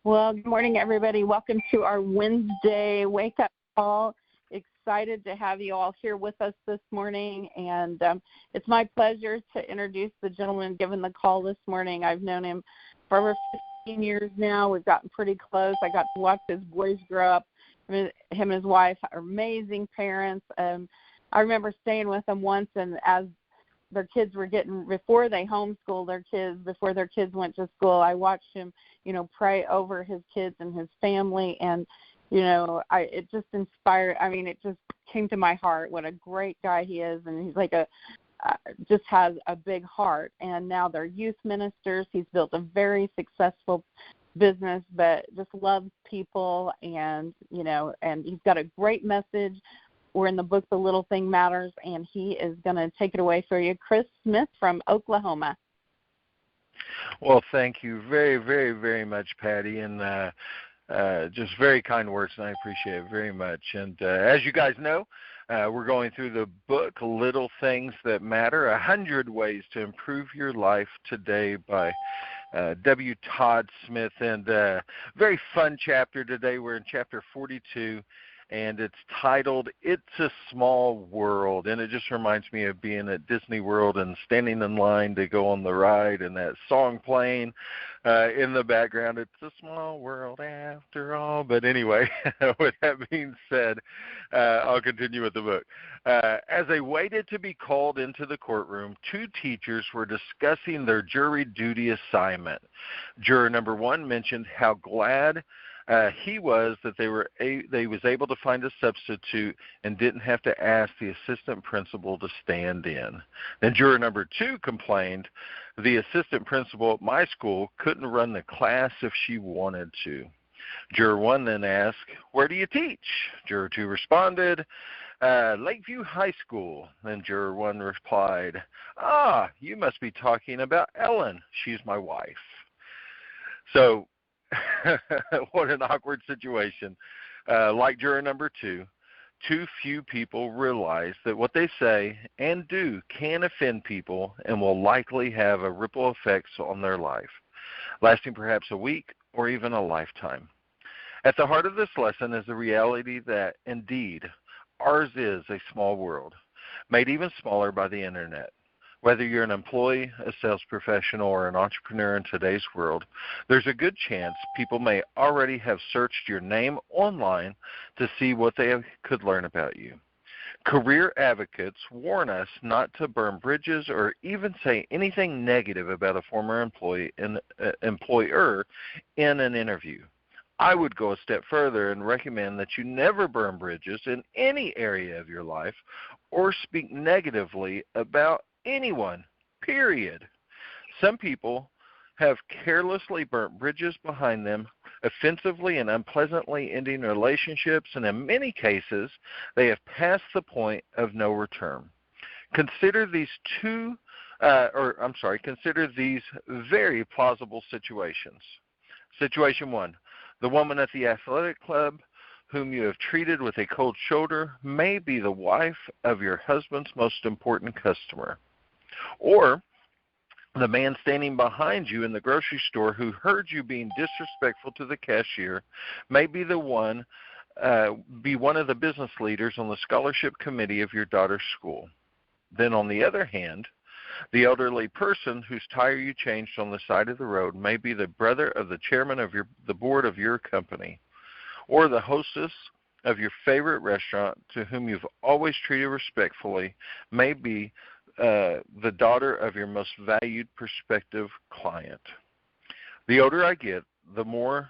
Well, good morning, everybody. Welcome to our Wednesday wake-up call. Excited to have you all here with us this morning, and it's my pleasure to introduce the gentleman given the call this morning. I've known him for over 15 years now. We've gotten pretty close. I got to watch his boys grow up. Him and his wife are amazing parents. I remember staying with them once, and as their kids were before they homeschooled their kids, before their kids went to school, I watched him, pray over his kids and his family. And, it just inspired, it just came to my heart what a great guy he is. And he's like just has a big heart. And now they're youth ministers. He's built a very successful business, but just loves people. And, and he's got a great message. We're in the book, The Little Thing Matters, and he is going to take it away for you. Chris Smith from Oklahoma. Well, thank you very, very, very much, Patty, and just very kind words, and I appreciate it very much. And as you guys know, we're going through the book, Little Things That Matter, 100 Ways to Improve Your Life Today by W. Todd Smith. And very fun chapter today. We're in chapter 42. And it's titled, It's a Small World. And it just reminds me of being at Disney World and standing in line to go on the ride and that song playing in the background. It's a small world after all. But anyway, with that being said, I'll continue with the book. As they waited to be called into the courtroom, two teachers were discussing their jury duty assignment. Juror number one mentioned how glad he was that they was able to find a substitute and didn't have to ask the assistant principal to stand in. Then juror number two complained the assistant principal at my school couldn't run the class if she wanted to. Juror one then asked, "Where do you teach?" Juror two responded, "Lakeview High School." Then juror one replied, "Ah, you must be talking about Ellen. She's my wife." So what an awkward situation. Like juror number two, too few people realize that what they say and do can offend people and will likely have a ripple effects on their life, lasting perhaps a week or even a lifetime. At the heart of this lesson is the reality that, indeed, ours is a small world, made even smaller by the Internet. Whether you're an employee, a sales professional, or an entrepreneur in today's world, there's a good chance people may already have searched your name online to see what they could learn about you. Career advocates warn us not to burn bridges or even say anything negative about a former employer in an interview. I would go a step further and recommend that you never burn bridges in any area of your life or speak negatively about anyone, period. Some people have carelessly burnt bridges behind them, offensively and unpleasantly ending relationships, and in many cases, they have passed the point of no return. Consider these very plausible situations. Situation one, the woman at the athletic club whom you have treated with a cold shoulder may be the wife of your husband's most important customer. Or the man standing behind you in the grocery store who heard you being disrespectful to the cashier may be one of the business leaders on the scholarship committee of your daughter's school. Then on the other hand, the elderly person whose tire you changed on the side of the road may be the brother of the chairman of the board of your company, or the hostess of your favorite restaurant to whom you've always treated respectfully may be the daughter of your most valued prospective client. The older I get, the more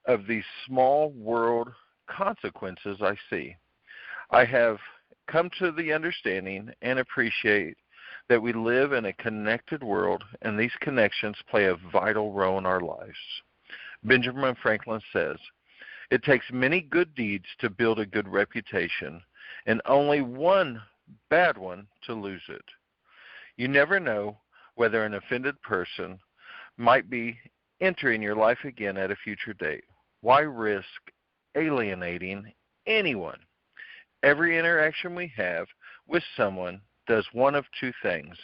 of these small world consequences I see. I have come to the understanding and appreciate that we live in a connected world, and these connections play a vital role in our lives. Benjamin Franklin says, "It takes many good deeds to build a good reputation, and only one bad one to lose it." You never know whether an offended person might be entering your life again at a future date. Why risk alienating anyone? Every interaction we have with someone does one of two things.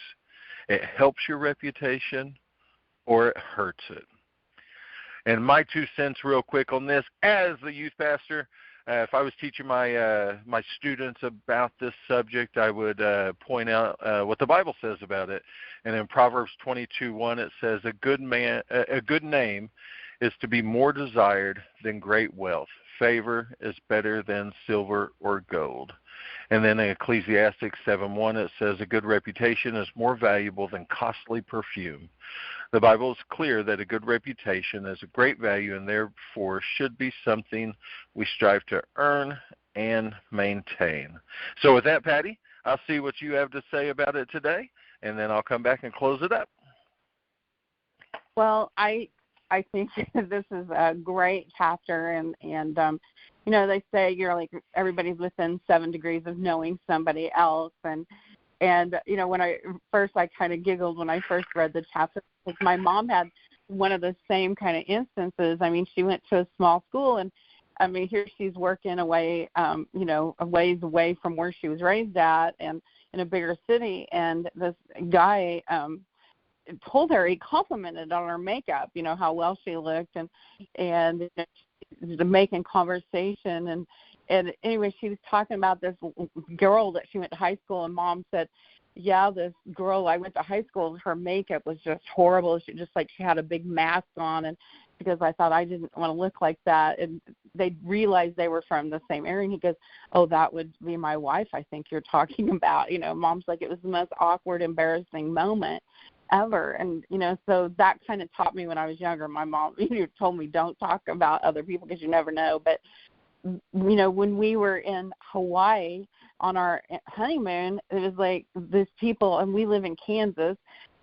It helps your reputation or it hurts it. And my 2 cents real quick on this, as the youth pastor, if I was teaching my students about this subject, I would point out what the Bible says about it. And in Proverbs 22:1, it says, a good name is to be more desired than great wealth. Favor is better than silver or gold. And then in Ecclesiastes 7:1, it says, a good reputation is more valuable than costly perfume. The Bible is clear that a good reputation is a great value and therefore should be something we strive to earn and maintain. So with that, Patty, I'll see what you have to say about it today, and then I'll come back and close it up. Well, I think this is a great chapter, and they say you're like everybody's within 7 degrees of knowing somebody else, and when I kind of giggled when I first read the chapter, because my mom had one of the same kind of instances. I mean, she went to a small school, and I mean, here she's working away, a ways away from where she was raised at, and in a bigger city, and this guy told her, he complimented on her makeup, how well she looked, and making conversation, and anyway, she was talking about this girl that she went to high school, and Mom said, yeah, this girl I went to high school, her makeup was just horrible. She had a big mask on, and because I thought I didn't want to look like that, and they realized they were from the same area, and he goes, oh, that would be my wife, I think you're talking about. Mom's like, it was the most awkward, embarrassing moment ever. And so that kind of taught me when I was younger. My mom told me don't talk about other people because you never know. But when we were in Hawaii on our honeymoon, it was like this people, and we live in Kansas,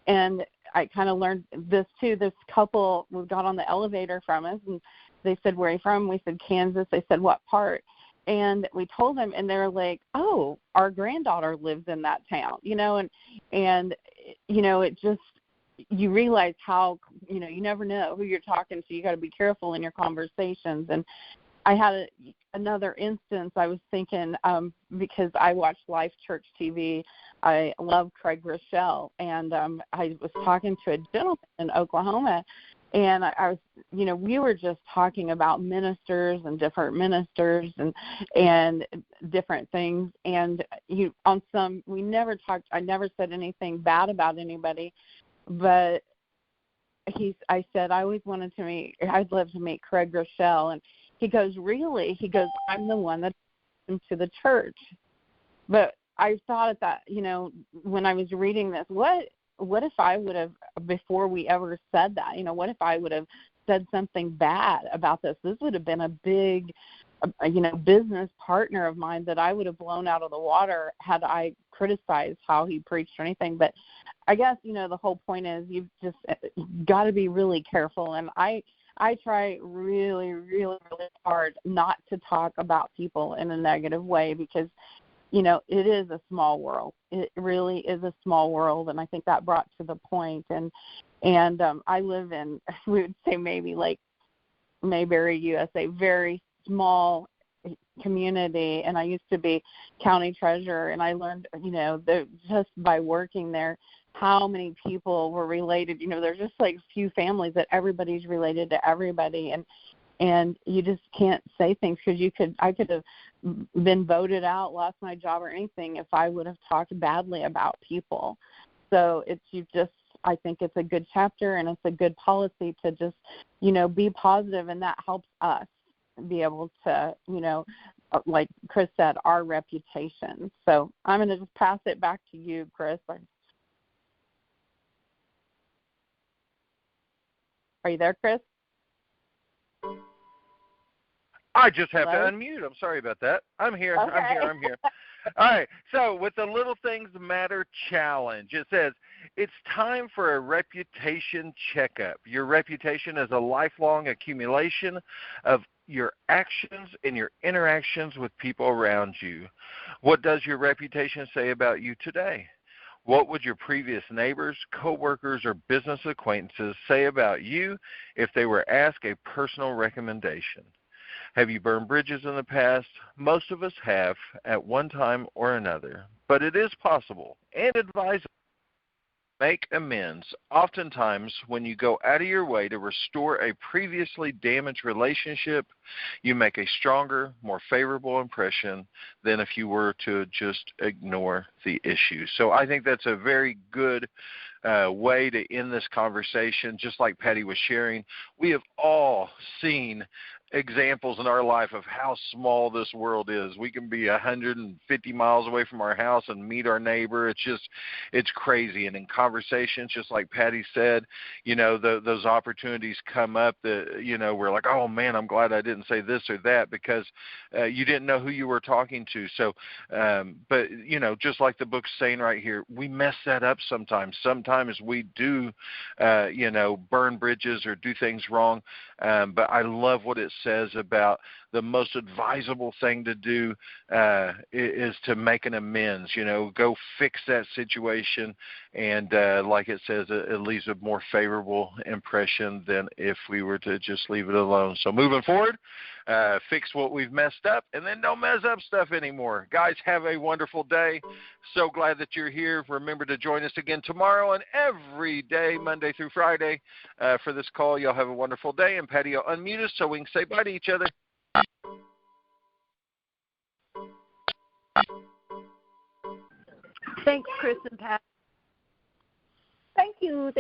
and I kind of learned this too. This couple got on the elevator from us, and they said, where are you from? We said, Kansas. They said, what part? And we told them, and they're like, oh, our granddaughter lives in that town, and it just, you realize how, you never know who you're talking to. You got to be careful in your conversations. And I had another instance. I was thinking, because I watch Life Church TV, I love Craig Rochelle, and I was talking to a gentleman in Oklahoma, and I was, we were just talking about ministers and different ministers and different things. And we never talked. I never said anything bad about anybody, but I said I always wanted to meet. I'd love to meet Craig Rochelle, and he goes, really? He goes, I'm the one that went to the church. But I thought at that, when I was reading this, what if I would have, before we ever said that, what if I would have said something bad about this? This would have been a big, business partner of mine that I would have blown out of the water had I criticized how he preached or anything. But I guess, the whole point is you've just got to be really careful. And I try really, really, really hard not to talk about people in a negative way because, it is a small world. It really is a small world, and I think that brought to the point. And I live in, we would say maybe like Mayberry, USA, very small community, and I used to be county treasurer, and I learned, just by working there, how many people were related. There's just like few families that everybody's related to everybody, and you just can't say things because I could have been voted out, lost my job or anything if I would have talked badly about people. So I think it's a good chapter, and it's a good policy to just, be positive, and that helps us be able to, like Chris said, our reputation. So I'm going to just pass it back to you, Chris. Are you there, Chris? I just have Hello? to unmute. I'm sorry about that. I'm here. Okay. I'm here. All right. So with the Little Things Matter Challenge, it says, it's time for a reputation checkup. Your reputation is a lifelong accumulation of your actions and your interactions with people around you. What does your reputation say about you today? What would your previous neighbors, coworkers, or business acquaintances say about you if they were asked a personal recommendation? Have you burned bridges in the past? Most of us have at one time or another, but it is possible and advisable Make amends. Oftentimes, when you go out of your way to restore a previously damaged relationship, you make a stronger, more favorable impression than if you were to just ignore the issue. So I think that's a very good way to end this conversation. Just like Patty was sharing, we have all seen examples in our life of how small this world is. We can be 150 miles away from our house and meet our neighbor. It's crazy. And in conversations, just like Patty said, those opportunities come up that, we're like, oh man, I'm glad I didn't say this or that, because you didn't know who you were talking to. So, but just like the book's saying right here, we mess that up sometimes. Sometimes we do, burn bridges or do things wrong. But I love what it says about the most advisable thing to do is to make an amends. Go fix that situation, and like it says, it leaves a more favorable impression than if we were to just leave it alone. So moving forward, fix what we've messed up, and then don't mess up stuff anymore. Guys, have a wonderful day. So glad that you're here. Remember to join us again tomorrow and every day, Monday through Friday, for this call. Y'all have a wonderful day, and Patty will unmute us so we can say bye to each other. Thanks, Chris and Pat. Thank you.